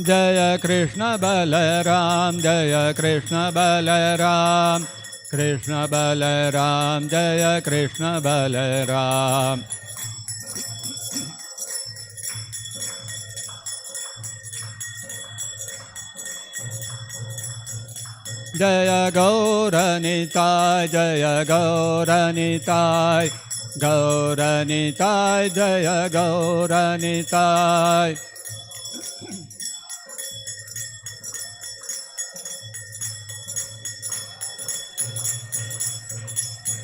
Jaya Krishna Balaram, Jaya Krishna Balaram, Krishna Balaram, Jaya Krishna Balaram. Jaya Gauranitai, Jaya Gauranitai, Gauranitai, Jaya Gauranitai.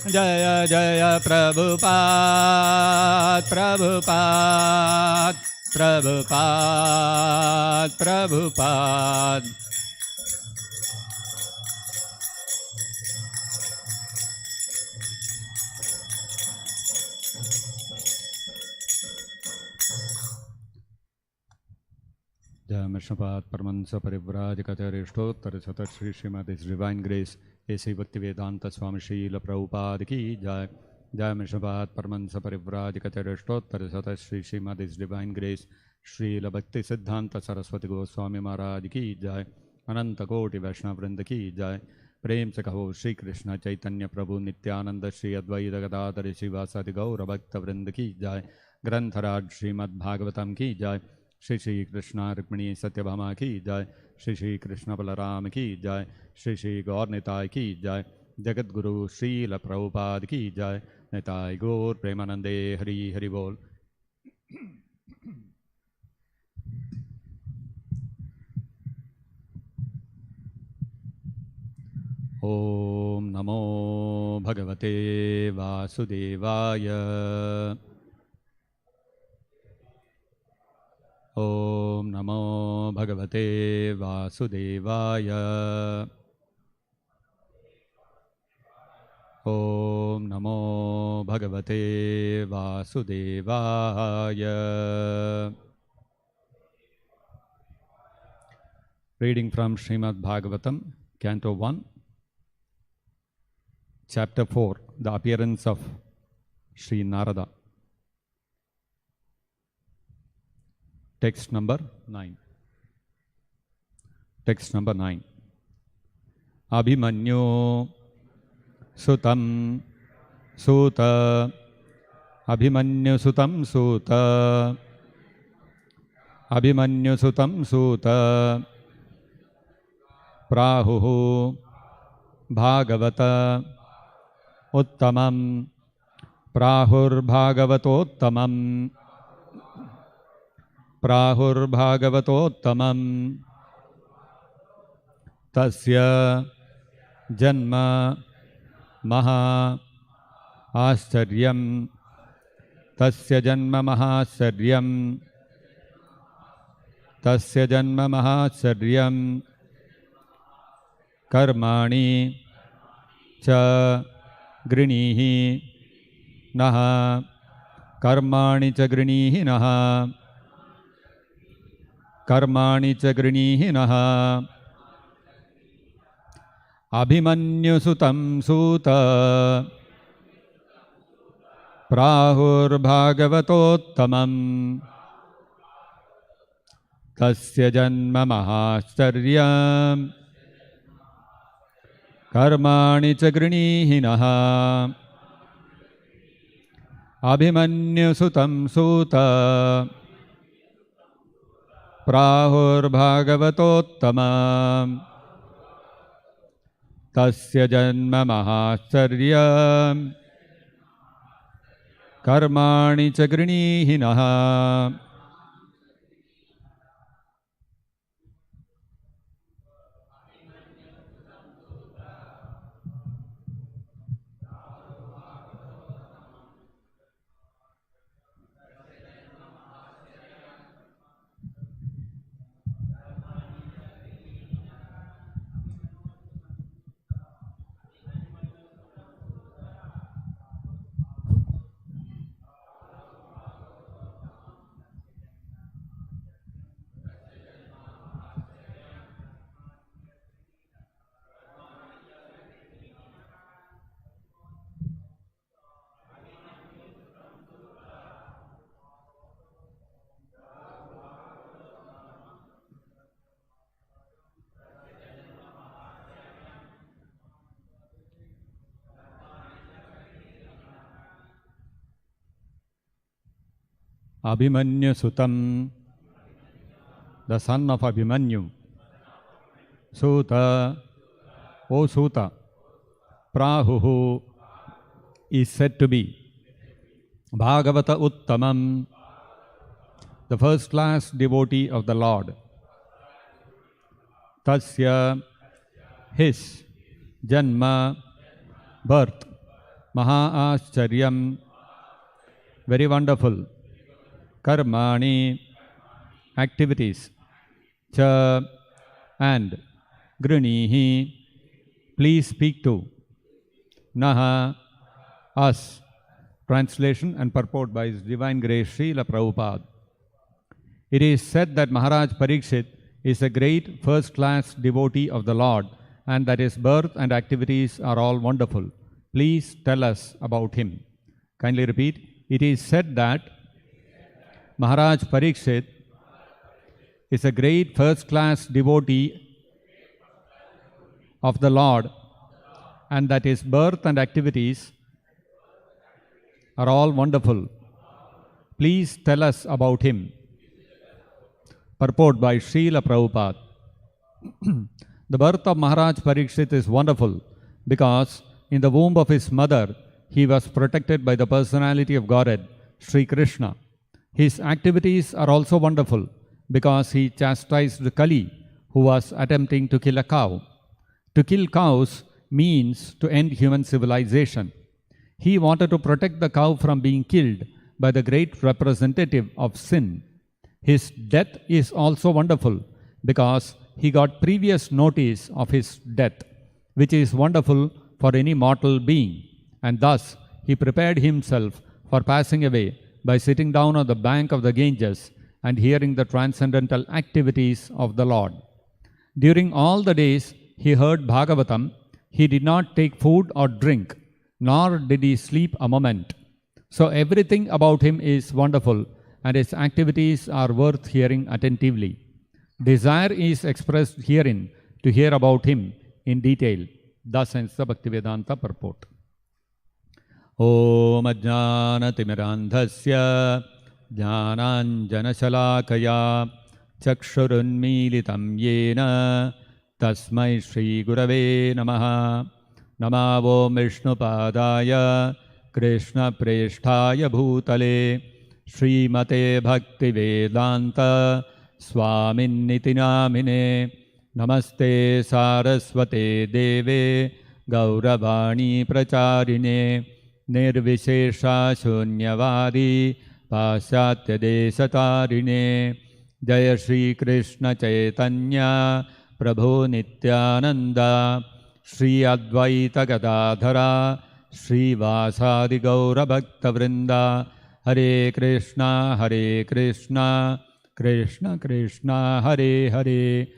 Jaya Jaya Prabhupada, Prabhupada, Prabhupada, Prabhupada. Jai Mishnapat Paramansa Parivrajakatarishtottara Sata Shri Srimad His Divine Grace A.C. Bhaktivedanta Swami Srila Prabhupada Ki Jai. Jai Mishnapat Paramansa Parivrajakatarishtottara Sata Shri Srimad His Divine Grace Srila Bhakti Siddhanta Saraswati Goswami Maharaj Ki Jai. Ananta Koti Vaishnava Vrinda Ki Jai. Prem se kaho Shri Krishna Chaitanya Prabhu Nityananda Shri Advaita Gadadhara Srivasadi Gaura Bhakta Vrinda Ki Jai. Grantharaj Srimad-Bhagavatam Ki Jai. Shri Shri Krishna Rukmini Satyabhama Ki Jai. Shri Shri Krishna Balaram Ki Jai. Shri Shri Gaur Nitai Ki Jai. Jagat Guru Srila Prabhupada Ki Jai. Nitai Gaur Premanande Hari Hari Bol. Om Namo Bhagavate Vasudevaya. Om Namo Bhagavate Vasudevaya. Om Namo Bhagavate Vasudevaya. Reading from Srimad-Bhagavatam, Canto 1, Chapter 4, The Appearance of Sri Narada. Text number 9. Text number 9. Abhimanyu Sutam Suta. Abhimanyu Sutam Suta. Abhimanyu Sutam Suta. Prahuhu Bhagavata Uttamam. Prahur Bhagavatottamam. Prahur Bhagavatottamam. Tasya Janma Maha Ascharya. Tasya Janma Mahascharya. Tasya Janma Mahascharya. Karmani Cha Grinihi Naha. Karmani Cha Grinihi Naha. Karmani Cha Grinihi Naha. Abhimanyu Sutam Suta. Prahur Bhagavatottamam. Tasya Janma Mahascharya. Karmani Cha Grinihi Naha. Abhimanyu Sutam Suta. Prahur Bhagavatottamam. Tasya Janma Mahascharya. Karmani Cha Grinihi Naha. Abhimanyu Sutam, the son of Abhimanyu. Suta, O Suta, Prahuhu is said to be Bhagavata Uttamam, the first class devotee of the Lord. Tasya, his, Janma, birth, Maha Ascharyam, very wonderful, Karmani, activities, Cha, and Grinihi, please speak to, Naha, us. Translation and purport by His Divine Grace Srila Prabhupada. It is said that Maharaj Parikshit is a great first-class devotee of the Lord and that his birth and activities are all wonderful. Please tell us about him. Kindly repeat. It is said that Maharaj Parikshit is a great first-class devotee of the Lord and that his birth and activities are all wonderful. Please tell us about him. Purport by Srila Prabhupada. The birth of Maharaj Parikshit is wonderful because in the womb of his mother, he was protected by the personality of Godhead, Sri Krishna. His activities are also wonderful because he chastised Kali, who was attempting to kill a cow. To kill cows means to end human civilization. He wanted to protect the cow from being killed by the great representative of sin. His death is also wonderful because he got previous notice of his death, which is wonderful for any mortal being, and thus he prepared himself for passing away by sitting down on the bank of the Ganges and hearing the transcendental activities of the Lord. During all the days he heard Bhagavatam, he did not take food or drink, nor did he sleep a moment. So everything about him is wonderful and his activities are worth hearing attentively. Desire is expressed herein to hear about him in detail. Thus ends the Bhaktivedanta purport. Om Ajnanatimirandhasya Jnananjanashalakaya Chakshurunmilitam Yena Tasmai Shri Gurave Namaha. Namo Vishnupadaya Krishna Presthaya Bhutale Srimate Bhaktivedanta Swaminiti Namine Namaste Saraswate Deve Gauravani Pracharine Nirvishesha Shunyavadi Pasyatya Desatarine Jaya Shri Krishna Chaitanya Prabhu Nityananda Shri Advaita Gadadhara Shri Vasadi Gaura Bhakta Vrinda Hare Krishna Krishna Krishna Hare Hare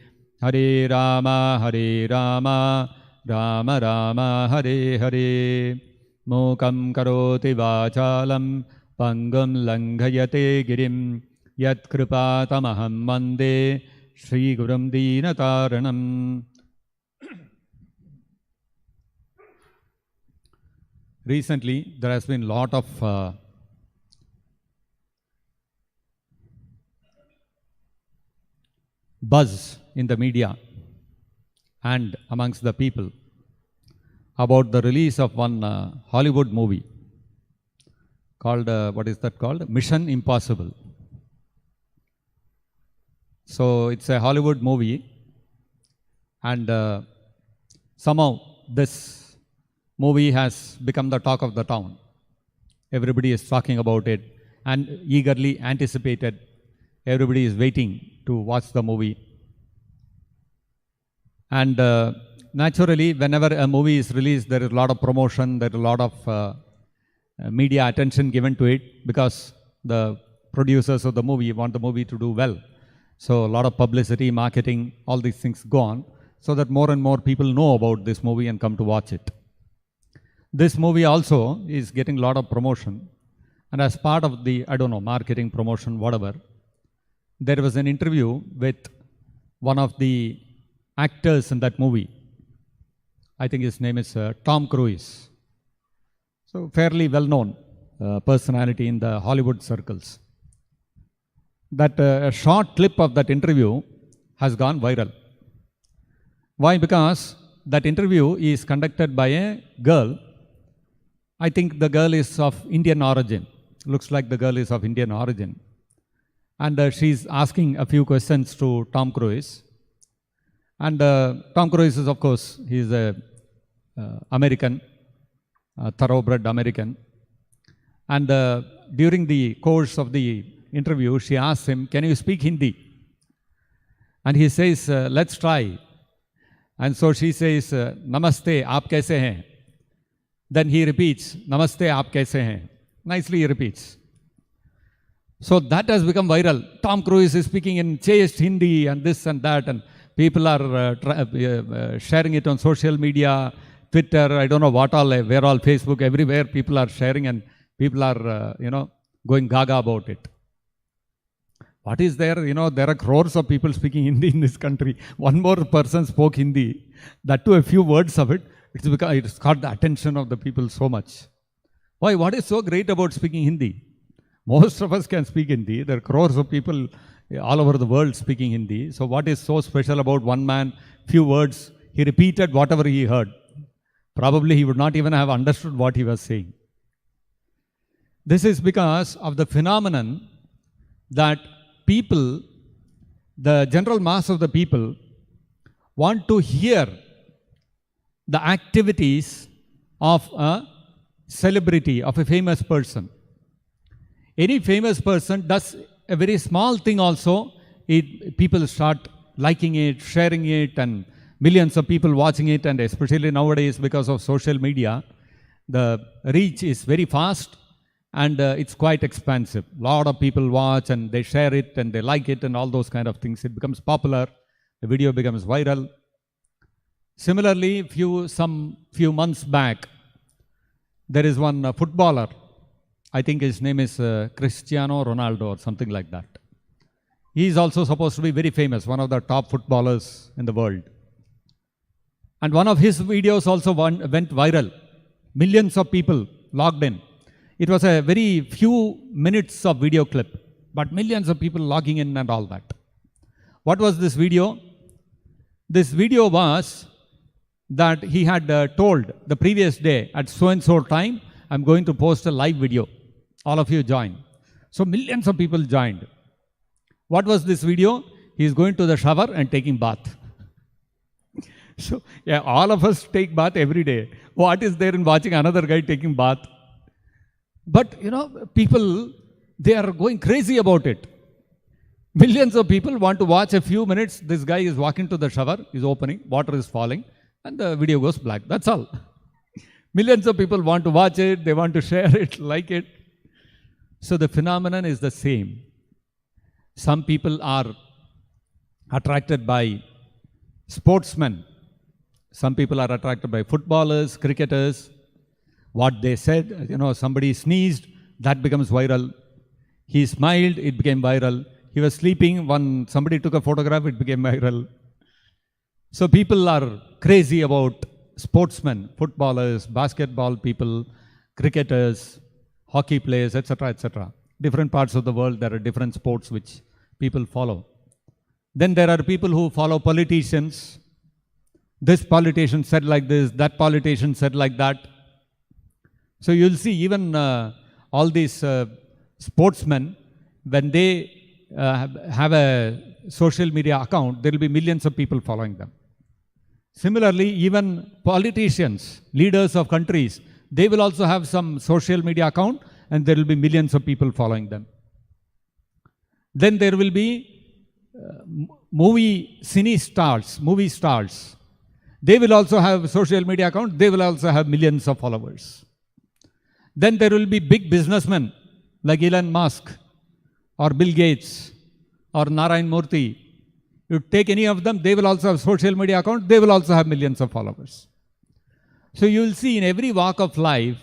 Hare Rama Rama Rama Hare Hare Mukam Karoti Vachalam Pangam Langhayate Girim Yat Kripatamaham Mande Shri Gurum Dinataranam. Recently, there has been a lot of buzz in the media and amongst the people about the release of one Hollywood movie called, what is that called? Mission Impossible. So it's a Hollywood movie and somehow this movie has become the talk of the town. Everybody is talking about it and eagerly anticipated. Everybody is waiting to watch the movie. And naturally, whenever a movie is released, there is a lot of promotion, there is a lot of media attention given to it because the producers of the movie want the movie to do well. So a lot of publicity, marketing, all these things go on so that more and more people know about this movie and come to watch it. This movie also is getting a lot of promotion, and as part of the, marketing, promotion, whatever, there was an interview with one of the actors in that movie. I think his name is Tom Cruise. So fairly well-known personality in the Hollywood circles. that a short clip of that interview has gone viral. Why? Because that interview is conducted by a girl. I think the girl is of Indian origin. Looks like the girl is of Indian origin. And she's asking a few questions to Tom Cruise. And Tom Cruise is, of course, he's a American, thoroughbred American. And during the course of the interview, she asks him, "Can you speak Hindi?" And he says, "Let's try." And so she says, "Namaste, aap kaise hain?" Then he repeats, "Namaste, aap kaise hain?" Nicely he repeats. So that has become viral. Tom Cruise is speaking in chaste Hindi and this and that, and people are sharing it on social media, Twitter, I don't know what all, where all, Facebook, everywhere people are sharing, and people are, going gaga about it. What is there? There are crores of people speaking Hindi in this country. One more person spoke Hindi. That too, a few words of it. It's caught the attention of the people so much. Why? What is so great about speaking Hindi? Most of us can speak Hindi. There are crores of people all over the world speaking Hindi. So what is so special about one man? Few words. He repeated whatever he heard. Probably he would not even have understood what he was saying. This is because of the phenomenon that people, the general mass of the people, want to hear the activities of a celebrity, of a famous person. Any famous person does a very small thing also, people start liking it, sharing it, and millions of people watching it, and especially nowadays because of social media, the reach is very fast. And it's quite expansive. A lot of people watch and they share it and they like it and all those kind of things. It becomes popular. The video becomes viral. Similarly, few months back, there is one footballer. I think his name is Cristiano Ronaldo or something like that. He is also supposed to be very famous, one of the top footballers in the world. And one of his videos also went viral. Millions of people logged in. It was a very few minutes of video clip, but millions of people logging in and all that. What was this video? This video was that he had told the previous day at so-and-so time, I'm going to post a live video. All of you join. So millions of people joined. What was this video? He is going to the shower and taking bath. So yeah, all of us take bath every day. What is there in watching another guy taking bath? But, people, they are going crazy about it. Millions of people want to watch a few minutes. This guy is walking to the shower, is opening, water is falling, and the video goes black. That's all. Millions of people want to watch it, they want to share it, like it. So the phenomenon is the same. Some people are attracted by sportsmen. Some people are attracted by footballers, cricketers. What they said, somebody sneezed, that becomes viral. He smiled, it became viral. He was sleeping, when somebody took a photograph, it became viral. So people are crazy about sportsmen, footballers, basketball people, cricketers, hockey players, etc., etc. Different parts of the world, there are different sports which people follow. Then there are people who follow politicians. This politician said like this, that politician said like that. So you'll see even all these sportsmen, when they have a social media account, there will be millions of people following them. Similarly, even politicians, leaders of countries, they will also have some social media account and there will be millions of people following them. Then there will be movie stars. They will also have social media account, they will also have millions of followers. Then there will be big businessmen like Elon Musk or Bill Gates or Narayan Murthy. You take any of them, they will also have social media account, they will also have millions of followers. So you will see in every walk of life,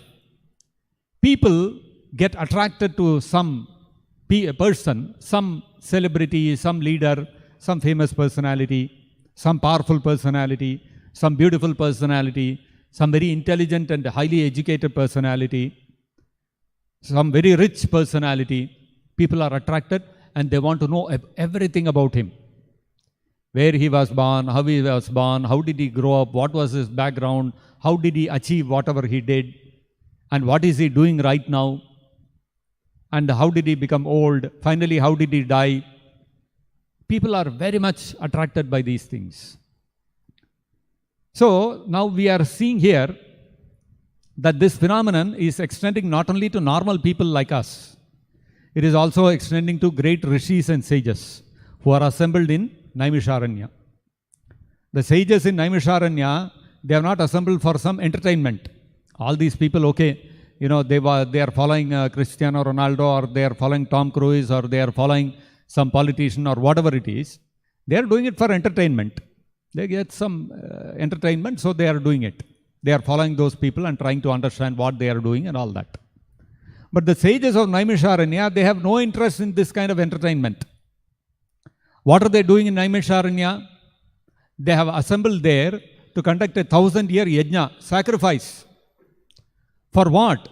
people get attracted to some person, some celebrity, some leader, some famous personality, some powerful personality, some beautiful personality, some very intelligent and highly educated personality, some very rich personality. People are attracted and they want to know everything about him. Where he was born, how he was born, how did he grow up, what was his background, how did he achieve whatever he did, and what is he doing right now, and how did he become old, finally how did he die. People are very much attracted by these things. So now we are seeing here that this phenomenon is extending not only to normal people like us, it is also extending to great rishis and sages who are assembled in Naimisharanya. The sages in Naimisharanya, they have not assembled for some entertainment. All these people, okay, you know, they are following Cristiano Ronaldo, or they are following Tom Cruise, or they are following some politician, or whatever it is. They are doing it for entertainment. They get some entertainment, so they are doing it. They are following those people and trying to understand what they are doing and all that. But the sages of Naimisharanya, they have no interest in this kind of entertainment. What are they doing in Naimisharanya? They have assembled there to conduct a 1000-year yajna, sacrifice. For what?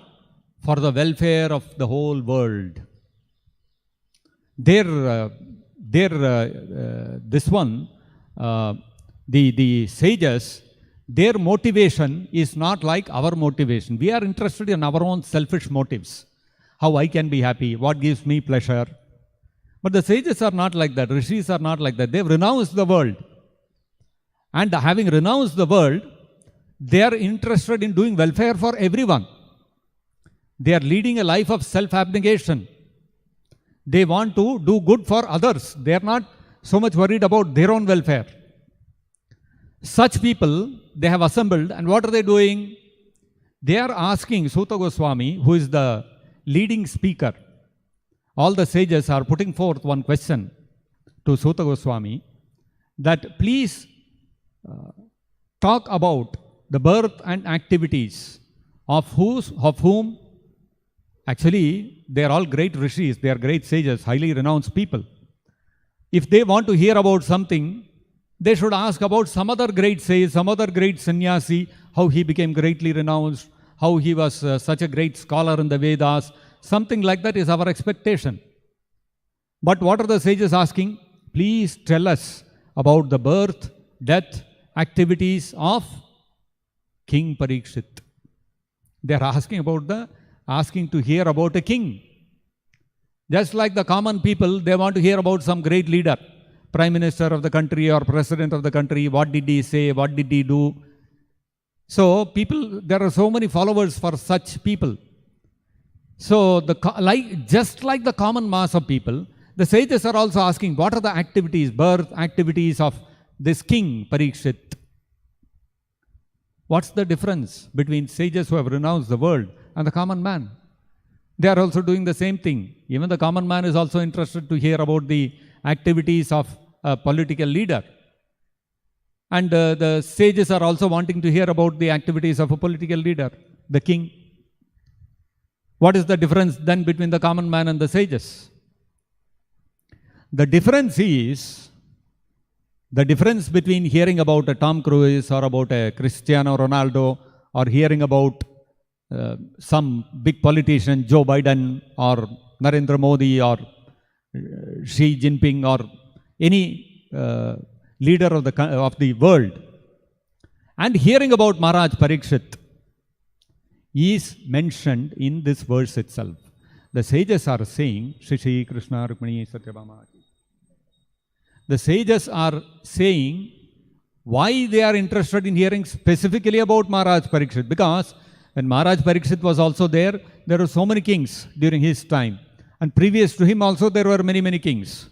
For the welfare of the whole world. The sages, their motivation is not like our motivation. We are interested in our own selfish motives. How I can be happy, what gives me pleasure. But the sages are not like that, rishis are not like that. They have renounced the world. And having renounced the world, they are interested in doing welfare for everyone. They are leading a life of self-abnegation. They want to do good for others. They are not so much worried about their own welfare. Such people, they have assembled, and what are they doing? They are asking Suta Goswami, who is the leading speaker. All the sages are putting forth one question to Suta Goswami, that please talk about the birth and activities of whom, actually they are all great rishis, they are great sages, highly renounced people. If they want to hear about something, they should ask about some other great sage, some other great sannyasi, how he became greatly renounced, how he was such a great scholar in the Vedas. Something like that is our expectation. But what are the sages asking? Please tell us about the birth, death, activities of King Parikshit. They are asking to hear about a king. Just like the common people, they want to hear about some great leader, Prime Minister of the country or President of the country. What did he say? What did he do? So people, there are so many followers for such people. So just like the common mass of people, the sages are also asking, what are the activities, birth activities of this king Parikshit? What's the difference between sages who have renounced the world and the common man? They are also doing the same thing. Even the common man is also interested to hear about the activities of a political leader. And the sages are also wanting to hear about the activities of a political leader, the king. What is the difference then between the common man and the sages? The difference between hearing about a Tom Cruise or about a Cristiano Ronaldo, or hearing about some big politician, Joe Biden or Narendra Modi or Xi Jinping or any leader of the world, and hearing about Maharaj Parikshit is mentioned in this verse itself. The sages are saying, Shri Krishna Rukmini Satyabhama. The sages are saying why they are interested in hearing specifically about Maharaj Parikshit. Because when Maharaj Parikshit was also there were so many kings during his time. And previous to him also there were many, many kings.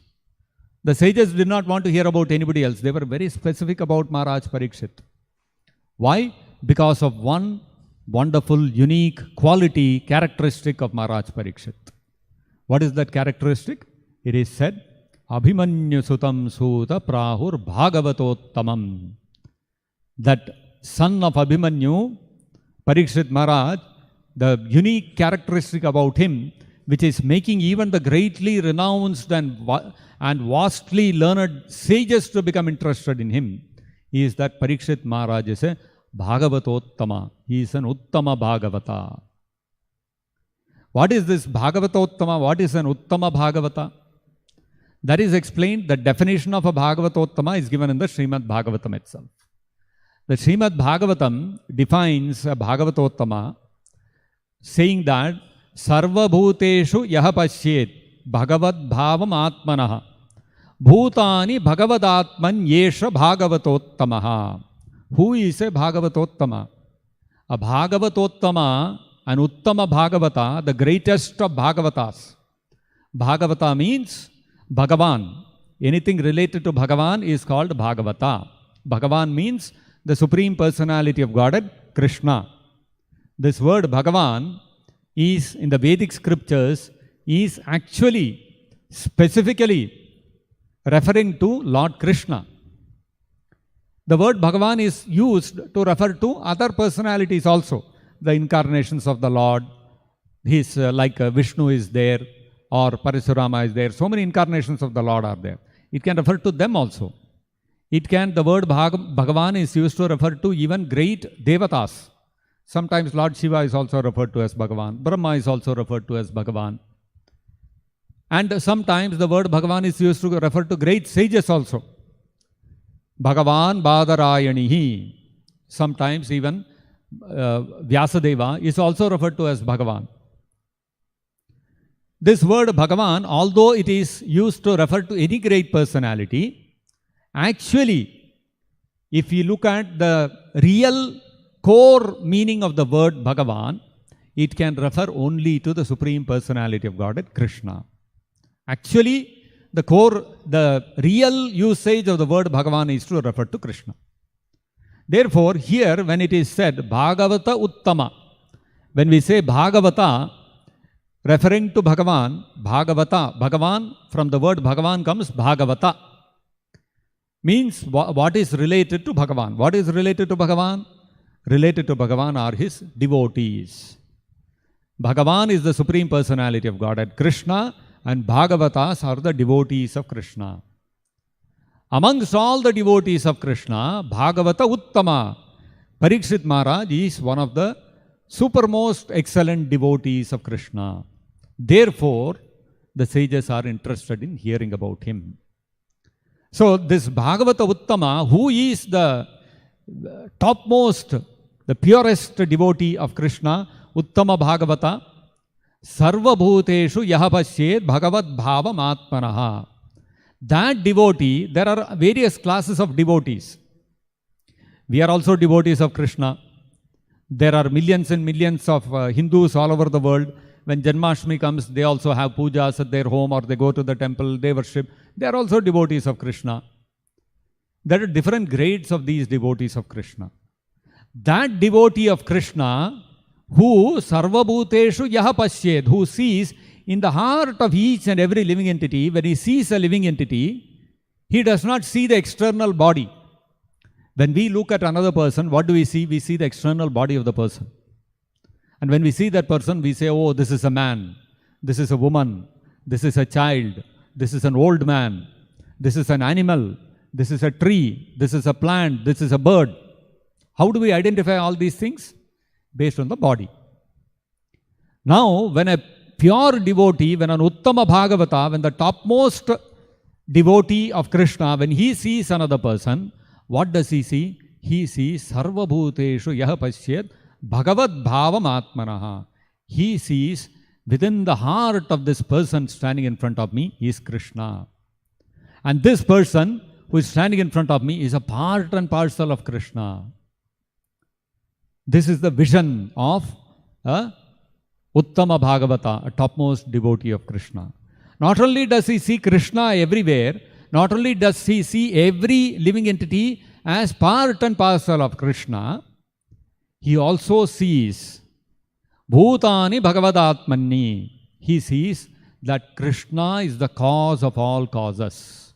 The sages did not want to hear about anybody else. They were very specific about Maharaj Parikshit. Why? Because of one wonderful, unique quality, characteristic of Maharaj Parikshit. What is that characteristic? It is said, Abhimanyu Sutam Suta Prahur Bhagavatottamam. That son of Abhimanyu, Parikshit Maharaj, the unique characteristic about him, which is making even the greatly renounced and vastly learned sages to become interested in him, is that Parikshit Maharaj is a Bhagavatottama. He is an Uttama Bhagavata. What is this Bhagavatottama? What is an Uttama Bhagavata? That is explained, the definition of a Bhagavatottama is given in the Srimad-Bhagavatam itself. The Srimad-Bhagavatam defines a Bhagavatottama saying that Sarva Bhuteshu Yaha Pashyet Bhagavad Bhavam Atmanaha Bhutani Bhagavadatman Yesha Bhagavatottamaha. Who is a Bhagavatottama? A Bhagavatottama, an Uttama Bhagavata, the greatest of Bhagavatas. Bhagavata means Bhagavan. Anything related to Bhagavan is called Bhagavata. Bhagavan means the Supreme Personality of Godhead, Krishna. This word Bhagavan is, in the Vedic scriptures, is actually specifically referring to Lord Krishna. The word Bhagavan is used to refer to other personalities also. The incarnations of the Lord. He's like Vishnu is there, or Parasurama is there. So many incarnations of the Lord are there. It can refer to them also. The word Bhagavan is used to refer to even great devatas. Sometimes Lord Shiva is also referred to as Bhagavan. Brahma is also referred to as Bhagavan. And sometimes the word Bhagavan is used to refer to great sages also. Bhagavan Badarayanihi. Sometimes even Vyasadeva is also referred to as Bhagavan. This word Bhagavan, although it is used to refer to any great personality, actually, if you look at the real core meaning of the word Bhagavan, it can refer only to the Supreme Personality of Godhead, Krishna. Actually, the real usage of the word Bhagavan is to refer to Krishna. Therefore, here when it is said Bhagavata Uttama, when we say Bhagavata, referring to Bhagavan, Bhagavata, Bhagavan, from the word Bhagavan comes Bhagavata. Means what is related to Bhagavan. What is related to Bhagavan? Related to Bhagavan are his devotees. Bhagavan is the Supreme Personality of Godhead, Krishna, and Bhagavatas are the devotees of Krishna. Amongst all the devotees of Krishna, Bhagavata Uttama, Parikshit Maharaj is one of the supermost excellent devotees of Krishna. Therefore, the sages are interested in hearing about him. So, this Bhagavata Uttama, who is the topmost, the purest devotee of Krishna, Uttama Bhagavata, Sarva Bhuteshu Yaha Pashyet Bhagavad Bhavam Atmanaha. That devotee, there are various classes of devotees. We are also devotees of Krishna. There are millions and millions of Hindus all over the world. When Janmashtami comes, they also have pujas at their home, or they go to the temple, they worship. They are also devotees of Krishna. There are different grades of these devotees of Krishna. That devotee of Krishna, who Sarva Bhuteshu Yaha Pashyet, who sees in the heart of each and every living entity, when he sees a living entity, he does not see the external body. When we look at another person, what do we see? We see the external body of the person. And when we see that person, we say, oh, this is a man, this is a woman, this is a child, this is an old man, this is an animal, this is a tree, this is a plant, this is a bird. How do we identify all these things? Based on the body. Now, when a pure devotee, when an Uttama Bhagavata, when the topmost devotee of Krishna, when he sees another person, what does he see? He sees Sarva Bhuteshu Yaha Pashyet Bhagavad Bhavam Atmanaha. He sees within the heart of this person standing in front of me is Krishna. And this person who is standing in front of me is a part and parcel of Krishna. This is the vision of Uttama Bhagavata, a topmost devotee of Krishna. Not only does he see Krishna everywhere, not only does he see every living entity as part and parcel of Krishna, he also sees Bhutani Bhagavadatmanni. He sees that Krishna is the cause of all causes.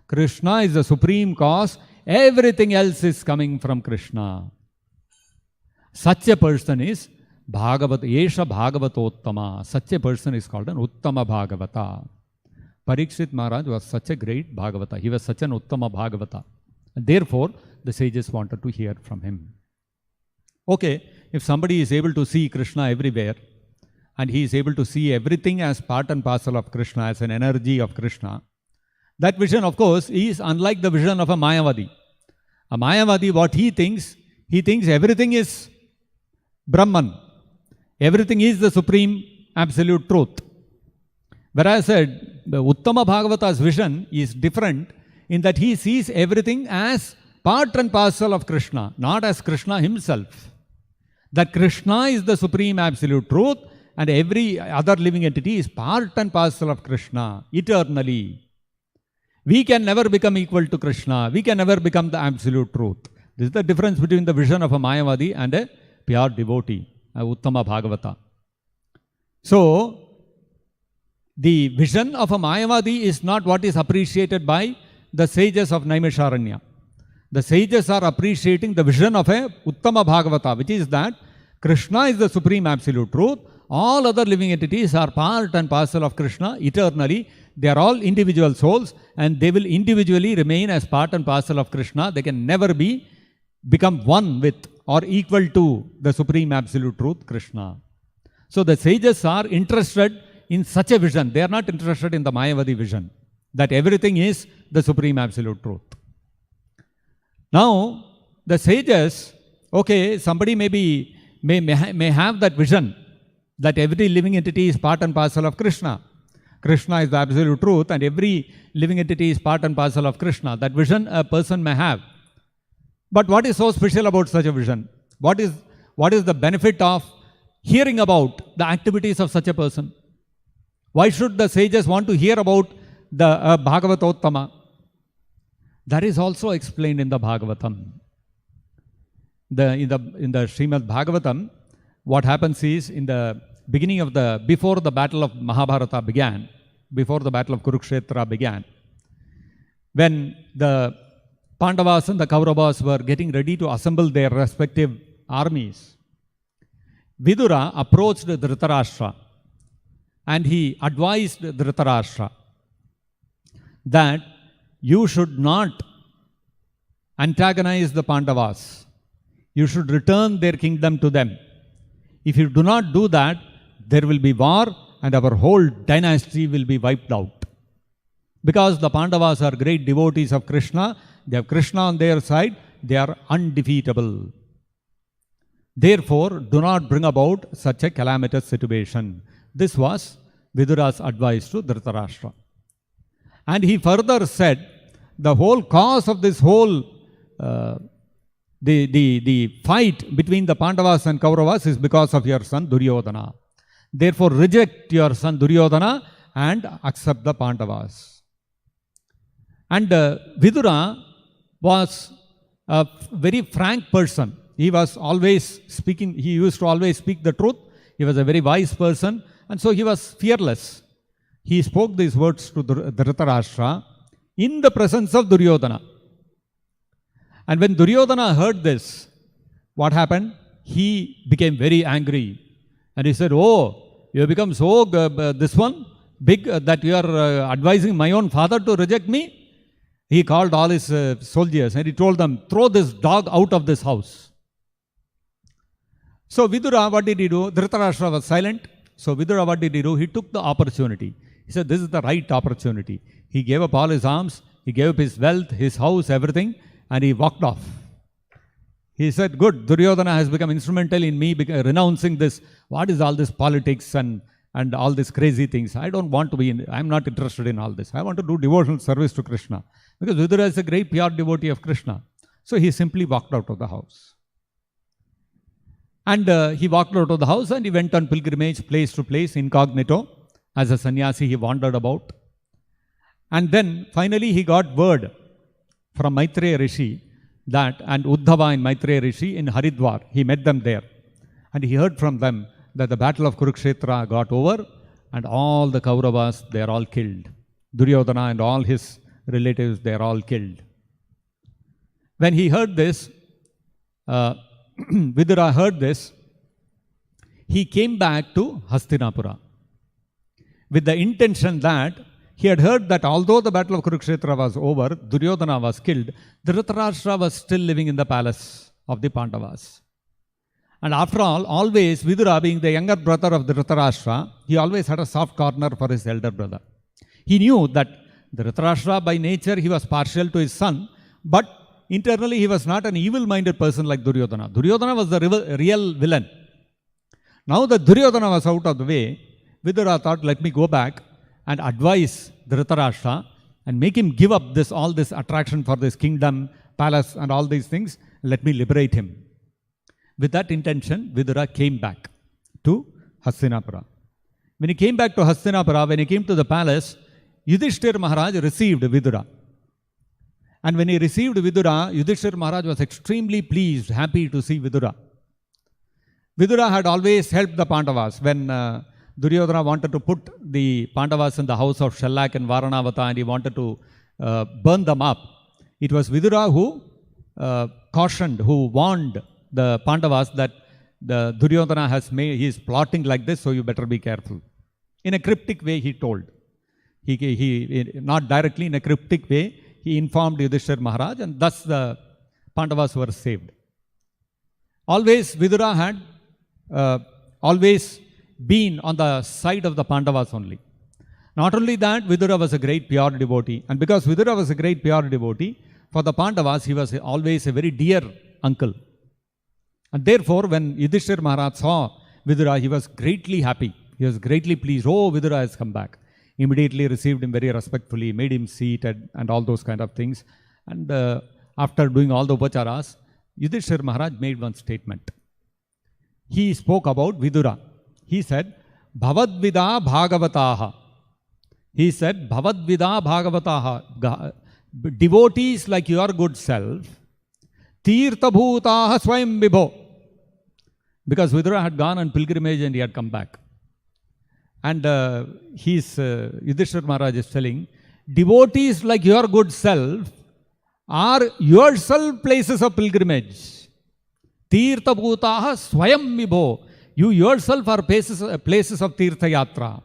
Krishna is the supreme cause. Everything else is coming from Krishna. Such a person is Bhagavata, Yesha Bhagavatottama. Such a person is called an Uttama Bhagavata. Parikshit Maharaj was such a great Bhagavata. He was such an Uttama Bhagavata. And therefore, the sages wanted to hear from him. Okay, if somebody is able to see Krishna everywhere, and he is able to see everything as part and parcel of Krishna, as an energy of Krishna, That vision, of course, is unlike the vision of a Mayavadi. A Mayavadi, what he thinks everything is Brahman. Everything is the supreme absolute truth. Whereas the Uttama Bhagavata's vision is different in that he sees everything as part and parcel of Krishna, not as Krishna himself. That Krishna is the supreme absolute truth and every other living entity is part and parcel of Krishna eternally. We can never become equal to Krishna. We can never become the absolute truth. This is the difference between the vision of a Mayavadi and a pure devotee, a Uttama Bhagavata. So, the vision of a Mayavadi is not what is appreciated by the sages of Naimisharanya. The sages are appreciating the vision of a Uttama Bhagavata, which is that Krishna is the supreme absolute truth. All other living entities are part and parcel of Krishna eternally. They are all individual souls and they will individually remain as part and parcel of Krishna. They can never become one with or equal to the supreme absolute truth, Krishna. So the sages are interested in such a vision. They are not interested in the Mayavadi vision, that everything is the supreme absolute truth. Now, the sages, okay, somebody may have that vision that every living entity is part and parcel of Krishna. Krishna is the absolute truth and every living entity is part and parcel of Krishna. That vision a person may have. But what is so special about such a vision? What is the benefit of hearing about the activities of such a person? Why should the sages want to hear about the Bhagavatottama? That is also explained in the Bhagavatam. In the Srimad-Bhagavatam, what happens is in the beginning of before the battle of Mahabharata began, before the battle of Kurukshetra began, when the Pandavas and the Kauravas were getting ready to assemble their respective armies, Vidura approached Dhritarashtra and he advised Dhritarashtra that you should not antagonize the Pandavas. You should return their kingdom to them. If you do not do that, there will be war and our whole dynasty will be wiped out. Because the Pandavas are great devotees of Krishna, they have Krishna on their side, they are undefeatable. Therefore, do not bring about such a calamitous situation. This was Vidura's advice to Dhritarashtra. And he further said, the whole cause of this whole the fight between the Pandavas and Kauravas is because of your son Duryodhana. Therefore, reject your son Duryodhana and accept the Pandavas. And Vidura was a very frank person. He was always speaking, he used to always speak the truth. He was a very wise person and so he was fearless. He spoke these words to Dhritarashtra in the presence of Duryodhana. And when Duryodhana heard this, what happened? He became very angry. And he said, oh, you have become so big that you are advising my own father to reject me? He called all his soldiers and he told them, throw this dog out of this house. So Vidura, what did he do? Dhritarashtra was silent. So Vidura, what did he do? He took the opportunity. He said, this is the right opportunity. He gave up all his arms, he gave up his wealth, his house, everything, and he walked off. He said, good, Duryodhana has become instrumental in me renouncing this. What is all this politics and all these crazy things? I don't want to be I'm not interested in all this. I want to do devotional service to Krishna. Because Vidura is a great pure devotee of Krishna. So he simply walked out of the house. And he walked out of the house and he went on pilgrimage place to place incognito. As a sannyasi, he wandered about. And then finally he got word from Maitreya Rishi that, and Uddhava and Maitreya Rishi in Haridwar, he met them there. And he heard from them that the battle of Kurukshetra got over and all the Kauravas, they are all killed. Duryodhana and all his relatives, they are all killed. When he heard this, Vidura heard this, he came back to Hastinapura with the intention that he had heard that although the battle of Kurukshetra was over, Duryodhana was killed, Dhritarashtra was still living in the palace of the Pandavas. And after all, always Vidura, being the younger brother of Dhritarashtra, he always had a soft corner for his elder brother. He knew that Dhritarashtra by nature, he was partial to his son, but internally he was not an evil-minded person like Duryodhana. Duryodhana was the real villain. Now that Duryodhana was out of the way, Vidura thought, let me go back and advise Dhritarashtra and make him give up all this attraction for this kingdom, palace and all these things. Let me liberate him. With that intention, Vidura came back to Hastinapura. When he came back to Hastinapura, when he came to the palace, Yudhishthir Maharaj received Vidura. And when he received Vidura, Yudhishthir Maharaj was extremely pleased, happy to see Vidura. Vidura had always helped the Pandavas. When Duryodhana wanted to put the Pandavas in the house of Shallak and Varanavata and he wanted to burn them up, it was Vidura who cautioned, who warned the Pandavas that the Duryodhana he is plotting like this, so you better be careful. In a cryptic way, he told. He not directly, in a cryptic way, he informed Yudhishthir Maharaj, and thus the Pandavas were saved. Always, Vidura had always been on the side of the Pandavas only. Not only that, Vidura was a great pure devotee. And because Vidura was a great pure devotee, for the Pandavas, he was always a very dear uncle. And therefore, when Yudhishthir Maharaj saw Vidura, he was greatly happy. He was greatly pleased. Oh, Vidura has come back. Immediately received him very respectfully, made him seated and all those kind of things. And after doing all the upacharas, Yudhishthir Maharaj made one statement. He spoke about Vidura. He said, Bhavadvida Bhagavataha. He said, Bhavadvida Bhagavataha. Devotees like your good self, Tirthabhutaha Swayam Vibho. Because Vidura had gone on pilgrimage and he had come back. And Yudhishthir Maharaj is telling, devotees like your good self are yourself places of pilgrimage. Tirthabhutaha Swayam Vibho. You yourself are places of Tirtha Yatra.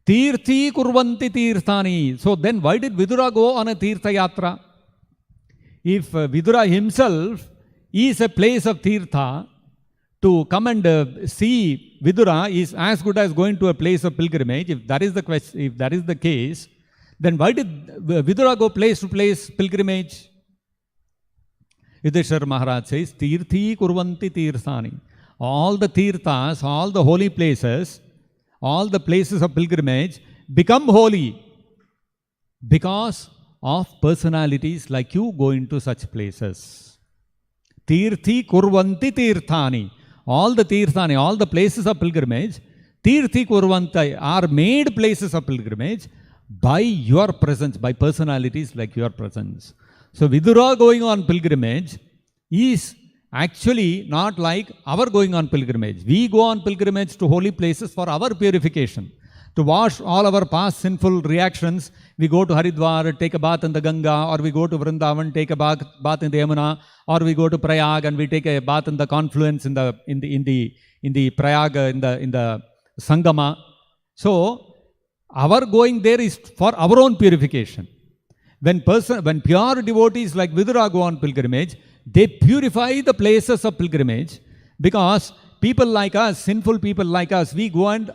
Tirthi kurvanti tirthani. So then why did Vidura go on a Tirtha Yatra? If Vidura himself is a place of Tirtha, to come and see Vidura is as good as going to a place of pilgrimage. If that is the question, if that is the case, then why did Vidura go place to place pilgrimage? Yudhishthira Maharaj says, Tirthi kurvanti tirthani. All the tirthas, all the holy places, all the places of pilgrimage become holy because of personalities like you go into such places. Tirthi kurvanti tirthani. All the tirthani, all the places of pilgrimage, tirthi kurvanti are made places of pilgrimage by your presence, by personalities like your presence. So Vidura going on pilgrimage is actually not like our going on pilgrimage. We go on pilgrimage to holy places for our purification. To wash all our past sinful reactions, we go to Haridwar, take a bath in the Ganga, or we go to Vrindavan, take a bath in the Yamuna, or we go to Prayag and we take a bath in the confluence in the Prayag, in the Sangama. So our going there is for our own purification. When pure devotees like Vidura go on pilgrimage, they purify the places of pilgrimage, because people like us, sinful people like us, we go and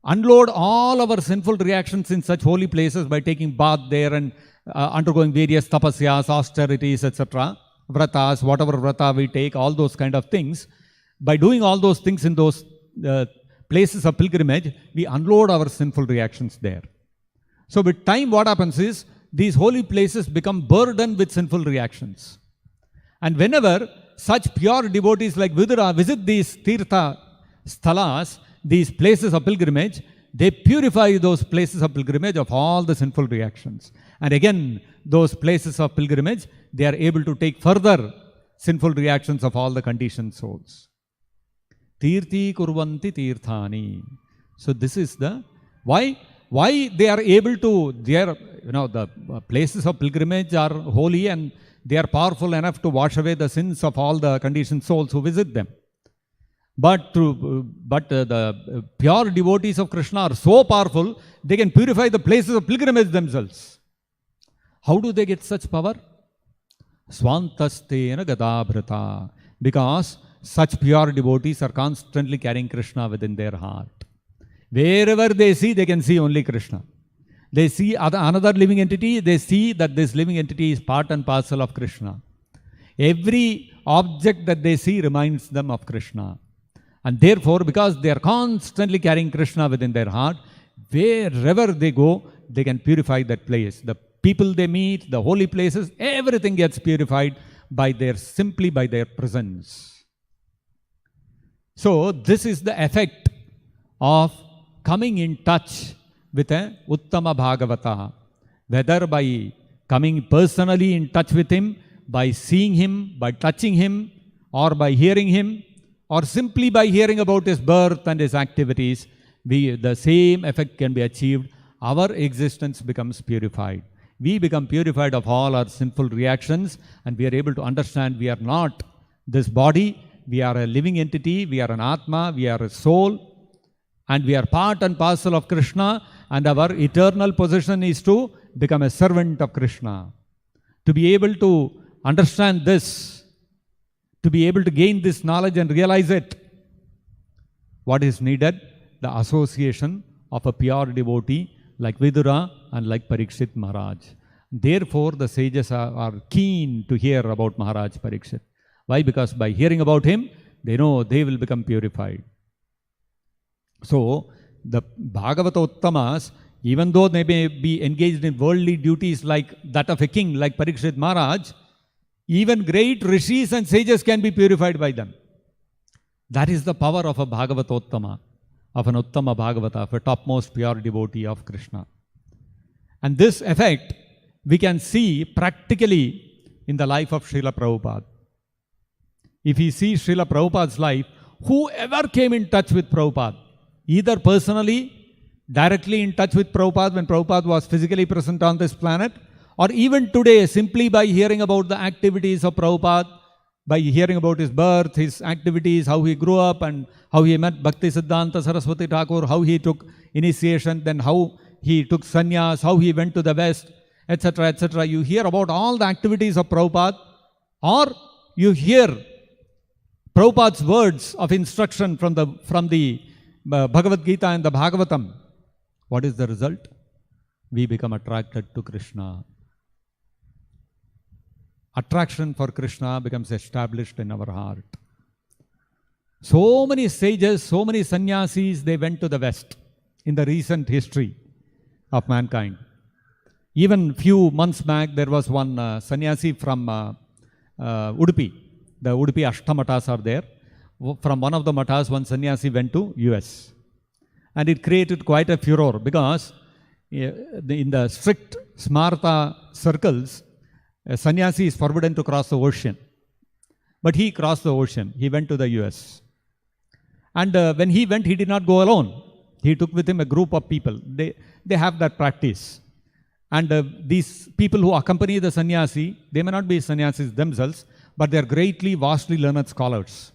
unload all our sinful reactions in such holy places by taking bath there and undergoing various tapasyas, austerities, etc. Vratas, whatever vrata we take, all those kind of things. By doing all those things in those places of pilgrimage, we unload our sinful reactions there. So with time what happens is, these holy places become burdened with sinful reactions. And whenever such pure devotees like Vidura visit these tirtha sthalas, these places of pilgrimage, they purify those places of pilgrimage of all the sinful reactions. And again, those places of pilgrimage, they are able to take further sinful reactions of all the conditioned souls. Tirthi kurvanti tirthani. So this is the, why they are able to, the places of pilgrimage are holy and they are powerful enough to wash away the sins of all the conditioned souls who visit them. But the pure devotees of Krishna are so powerful, they can purify the places of pilgrimage themselves. How do they get such power? Swantastena gadabhrata. Because such pure devotees are constantly carrying Krishna within their heart. Wherever they see, they can see only Krishna. They see another living entity, they see that this living entity is part and parcel of Krishna. Every object that they see reminds them of Krishna. And therefore, because they are constantly carrying Krishna within their heart, wherever they go, they can purify that place. The people they meet, the holy places, everything gets purified simply by their presence. So this is the effect of coming in touch with a Uttama Bhagavata, whether by coming personally in touch with him, by seeing him, by touching him, or by hearing him, or simply by hearing about his birth and his activities, the same effect can be achieved. Our existence becomes purified. We become purified of all our sinful reactions, and we are able to understand we are not this body, we are a living entity, we are an Atma, we are a soul, and we are part and parcel of Krishna, and our eternal position is to become a servant of Krishna. To be able to understand this, to be able to gain this knowledge and realize it, what is needed? The association of a pure devotee like Vidura and like Parikshit Maharaj. Therefore, the sages are keen to hear about Maharaj Parikshit. Why? Because by hearing about him, they know they will become purified. So, the Bhagavata Uttamas, even though they may be engaged in worldly duties like that of a king, like Parikshit Maharaj, even great rishis and sages can be purified by them. That is the power of a Bhagavata Uttama, of an Uttama Bhagavata, of a topmost pure devotee of Krishna. And this effect we can see practically in the life of Srila Prabhupada. If we see Srila Prabhupada's life, whoever came in touch with Prabhupada, either personally, directly in touch with Prabhupada when Prabhupada was physically present on this planet, or even today, simply by hearing about the activities of Prabhupada, by hearing about his birth, his activities, how he grew up, and how he met Bhakti Siddhanta Saraswati Thakur, how he took initiation, then how he took sannyas, how he went to the West, etc., etc. You hear about all the activities of Prabhupada, or you hear Prabhupada's words of instruction from the Bhagavad-gita and the Bhagavatam. What is the result? We become attracted to Krishna. Attraction for Krishna becomes established in our heart. So many sages, so many sannyasis, they went to the West in the recent history of mankind. Even few months back, there was one sannyasi from Udupi. The Udupi Ashtamatas are there. From one of the matas, one sannyasi went to US. And it created quite a furor because in the strict Smarta circles, a sannyasi is forbidden to cross the ocean. But he crossed the ocean. He went to the US. And when he went, he did not go alone. He took with him a group of people. They have that practice. And these people who accompany the sannyasi, they may not be sannyasis themselves, but they are greatly, vastly learned scholars.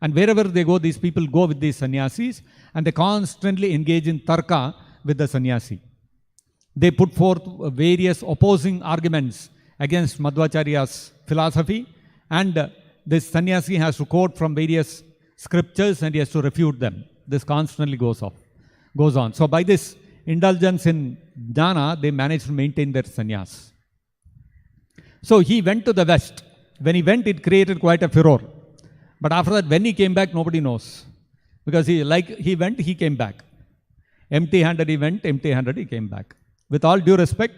And wherever they go, these people go with these sannyasis, and they constantly engage in tarka with the sannyasi. They put forth various opposing arguments against Madhvacharya's philosophy, and this sannyasi has to quote from various scriptures and he has to refute them. This constantly goes on. So by this indulgence in jnana, they managed to maintain their sannyas. So he went to the West. When he went, it created quite a furor. But after that, when he came back, nobody knows. Because he went, he came back. Empty-handed he went, empty-handed he came back. With all due respect,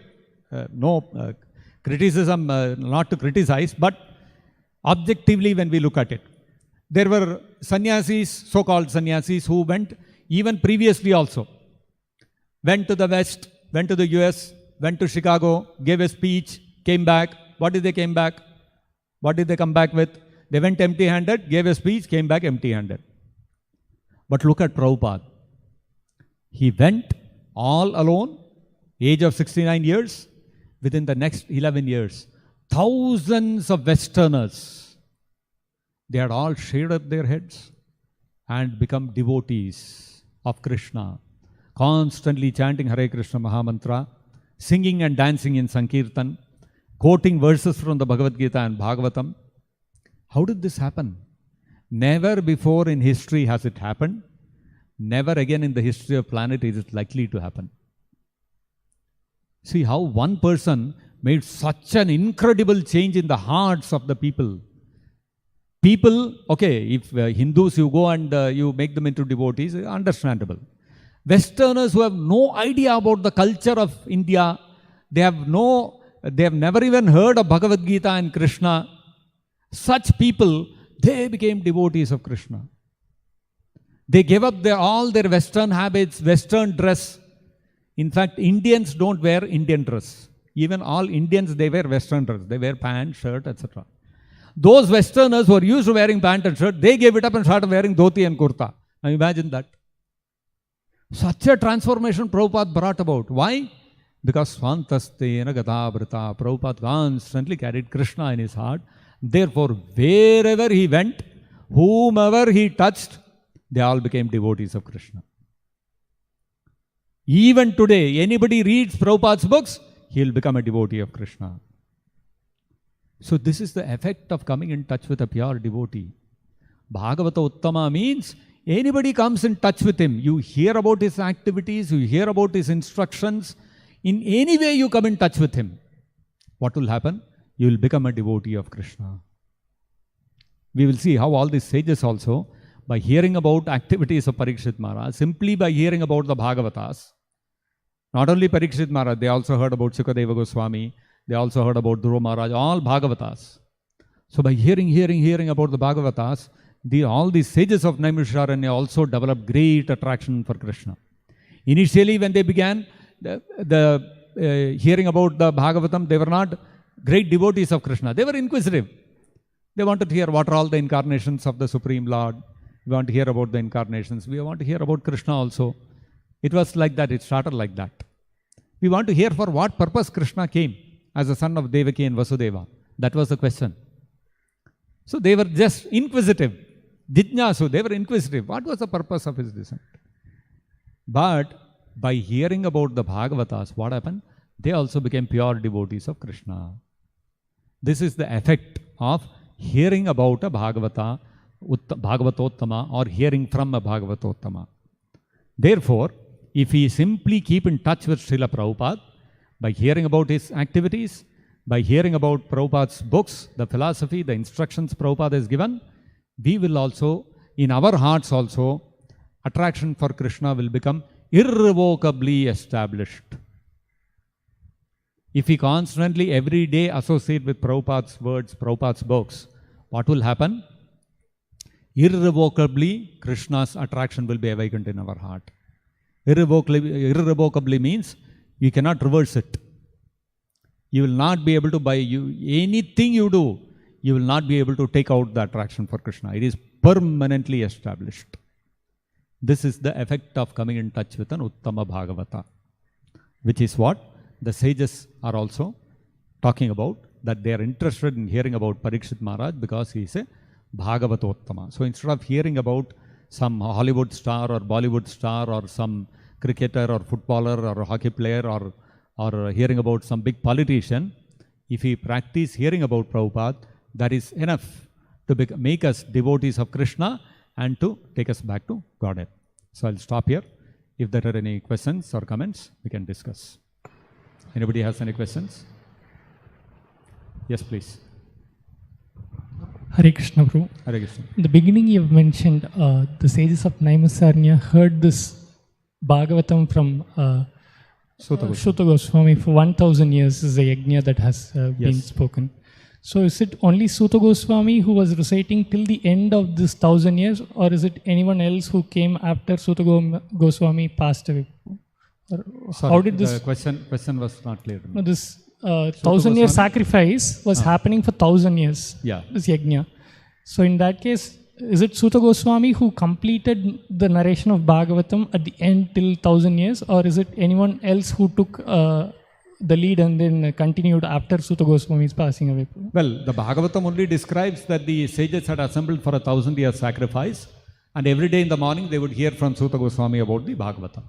no criticism, not to criticize, but objectively when we look at it. There were sannyasis, so-called sannyasis, who went even previously also. Went to the West, went to the US, went to Chicago, gave a speech, came back. What did they came back? What did they come back with? They went empty-handed, gave a speech, came back empty-handed. But look at Prabhupada. He went all alone, age of 69 years. Within the next 11 years, thousands of Westerners, they had all shaved their heads and become devotees of Krishna, constantly chanting Hare Krishna Mahamantra, singing and dancing in Sankirtan, quoting verses from the Bhagavad-gita and Bhagavatam. How did this happen? Never before in history has it happened. Never again in the history of planet is it likely to happen. See how one person made such an incredible change in the hearts of the people. People, okay, if Hindus, you go and you make them into devotees, understandable. Westerners who have no idea about the culture of India, they have never even heard of Bhagavad-gita and Krishna. Such people, they became devotees of Krishna. They gave up all their Western habits, Western dress. In fact, Indians don't wear Indian dress. Even all Indians, they wear Western dress. They wear pant, shirt, etc. Those Westerners who are used to wearing pant and shirt, they gave it up and started wearing dhoti and kurta. Now imagine that. Such a transformation Prabhupada brought about. Why? Because Swantastena Gatabrata. Prabhupada constantly carried Krishna in his heart. Therefore, wherever he went, whomever he touched, they all became devotees of Krishna. Even today, anybody reads Prabhupada's books, he will become a devotee of Krishna. So this is the effect of coming in touch with a pure devotee. Bhagavata Uttama means anybody comes in touch with him. You hear about his activities, you hear about his instructions. In any way you come in touch with him. What will happen? You will become a devotee of Krishna. We will see how all these sages also, by hearing about activities of Parikshit Maharaj, simply by hearing about the Bhagavatas, not only Parikshit Maharaj, they also heard about Sukadeva Goswami, they also heard about Dhruva Maharaj, all Bhagavatas. So by hearing about the Bhagavatas, all these sages of Naimisharanya also developed great attraction for Krishna. Initially when they began hearing about the Bhagavatam, they were not great devotees of Krishna. They were inquisitive. They wanted to hear what are all the incarnations of the Supreme Lord. We want to hear about the incarnations. We want to hear about Krishna also. It was like that. It started like that. We want to hear for what purpose Krishna came as a son of Devaki and Vasudeva. That was the question. So they were just inquisitive. Jijnasu, they were inquisitive. What was the purpose of his descent? But by hearing about the Bhagavatas, what happened? They also became pure devotees of Krishna. This is the effect of hearing about a Bhagavata, Bhagavatottama, or hearing from a Bhagavatottama. Therefore, if we simply keep in touch with Srila Prabhupada, by hearing about his activities, by hearing about Prabhupada's books, the philosophy, the instructions Prabhupada has given, we will also, in our hearts also, attraction for Krishna will become irrevocably established. If we constantly, every day associate with Prabhupada's words, Prabhupada's books, what will happen? Irrevocably, Krishna's attraction will be awakened in our heart. Irrevocably means you cannot reverse it. You will not be able to, by anything you do, you will not be able to take out the attraction for Krishna. It is permanently established. This is the effect of coming in touch with an Uttama Bhagavata, which is what the sages are also talking about, that they are interested in hearing about Parikshit Maharaj because he is a Bhagavatottama. So instead of hearing about some Hollywood star or Bollywood star or some cricketer or footballer or hockey player or hearing about some big politician, if we practice hearing about Prabhupada, that is enough to make us devotees of Krishna and to take us back to Godhead. So I'll stop here. If there are any questions or comments, we can discuss. Anybody has any questions? Yes, please. Hare Krishna, Prabhu. Hare Krishna. In the beginning, you have mentioned the sages of Naimisaranya heard this Bhagavatam from Sutta Goswami for 1000 years is the yajna that has been spoken. So is it only Sutta Goswami who was reciting till the end of this 1000 years, or is it anyone else who came after Sutta Goswami passed away? Sorry, how did this... The question was not clear. No, this 1000-year sacrifice was happening for 1000 years. Yeah. This yajna. So in that case, is it Sutta Goswami who completed the narration of Bhagavatam at the end till 1000 years, or is it anyone else who took the lead and then continued after Sutta Goswami's passing away? Well, the Bhagavatam only describes that the sages had assembled for a 1000-year sacrifice, and every day in the morning they would hear from Sutta Goswami about the Bhagavatam.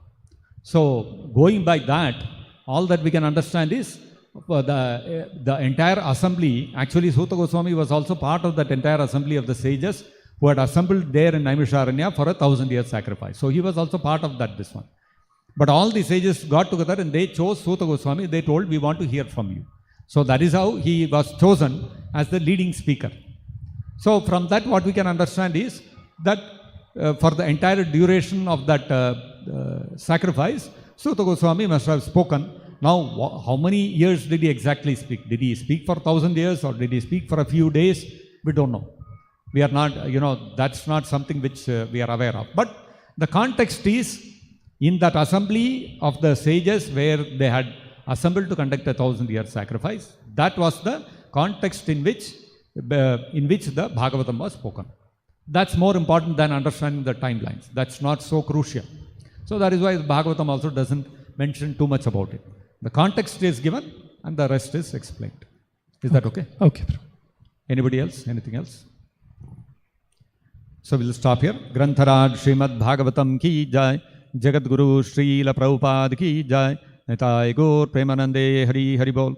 So, going by that, all that we can understand is the entire assembly, actually Sutta Goswami was also part of that entire assembly of the sages who had assembled there in Naimisharanya for a 1000-year sacrifice. So he was also part of that, this one. But all the sages got together and they chose Suta Goswami. They told, we want to hear from you. So that is how he was chosen as the leading speaker. So from that what we can understand is that for the entire duration of that sacrifice, Suta Goswami must have spoken. Now, how many years did he exactly speak? Did he speak for 1,000 years or did he speak for a few days? We don't know. We are not, that's not something which we are aware of. But the context is in that assembly of the sages where they had assembled to conduct a 1,000-year sacrifice. That was the context in which the Bhagavatam was spoken. That's more important than understanding the timelines. That's not so crucial. So that is why the Bhagavatam also doesn't mention too much about it. The context is given and the rest is explained. Is that okay? Okay. Anybody else? Anything else? So we'll stop here. Grantharaj Srimad-Bhagavatam ki jai. Jagat Guru Srila Prabhupada ki jai. Nitai Gaur Premanande Hari Hari Bol.